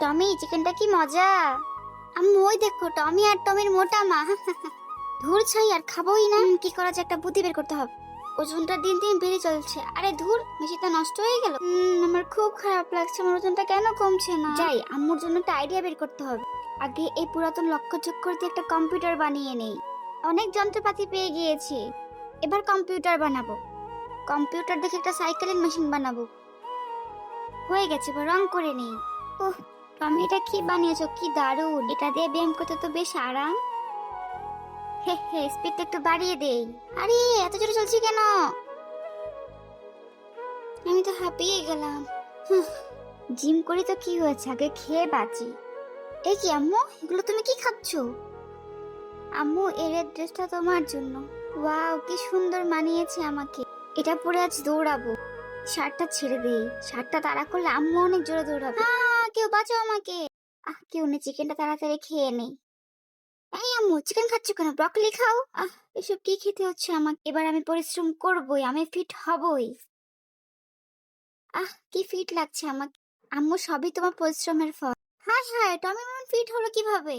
টমি চিকেনটা কি মজা। আম্মু ওই দেখো টমি আর টমির মোটা মা। ধুর ছাই আর খাবোই না। কি করা যায়, একটা বুদ্ধি বের করতে হবে। ওজনটা দিন দিন বেড়ে চলছে। আরে ধুর, মেশিনটা নষ্ট হয়ে গেল। আমার খুব খারাপ লাগছে, আমার ওজনটা কেন কমছে না। যাই, আম্মুর জন্য একটা আইডিয়া বের করতে হবে। আগে এই পুরাতন লক্ষ্যচক্র দিয়ে একটা কম্পিউটার বানিয়ে নেই। অনেক যন্ত্রপাতি পেয়ে গিয়েছি, এবার কম্পিউটার বানাবো। কম্পিউটার দেখে একটা সাইকেলিং মেশিন বানাবো। হয়ে গেছে, এবার রং করে নেই। ওহ টমি, এটা কি বানিয়েছো, কি দারুণ। এটা দিয়ে ব্যায়াম করতে তো বেশ আরাম। হে হে, স্পিডটা একটু বাড়িয়ে দেই। আরে এত জোরে চলছি কেন, আমি তো হাঁপিয়ে গেলাম। জিম করি তো কি হয়েছে, আগে খেয়ে বাঁচি। এই কি আম্মু, এগুলো তুমি কি খাচ্ছো? আম্মু এই রেড ড্রেসটা তোমার জন্য। ওয়াও, কি সুন্দর মানিয়েছে আমাকে। এটা পরে আজ দৌড়াবো। শার্টটা ছেড়ে দেই, শার্টটা তাড়া করলে আম্মু অনেক জোরে দৌড়াবে। কেউ বাঁচাও আমাকে। কেউ নেই, চিকেনটা তাড়াতাড়ি খেয়ে নেই। এই আম্মু, চিকেন খাচ্ছ কেন, ব্রকলি খাও। এসব কি খেতে হচ্ছে আমাকে। এবার আমি পরিশ্রম করবই, আমি ফিট হবই। কি ফিট লাগছে আমাকে। আম্মু, সবই তোমার পরিশ্রমের ফল। হায় হায়, টমি এমন ফিট হলো কিভাবে?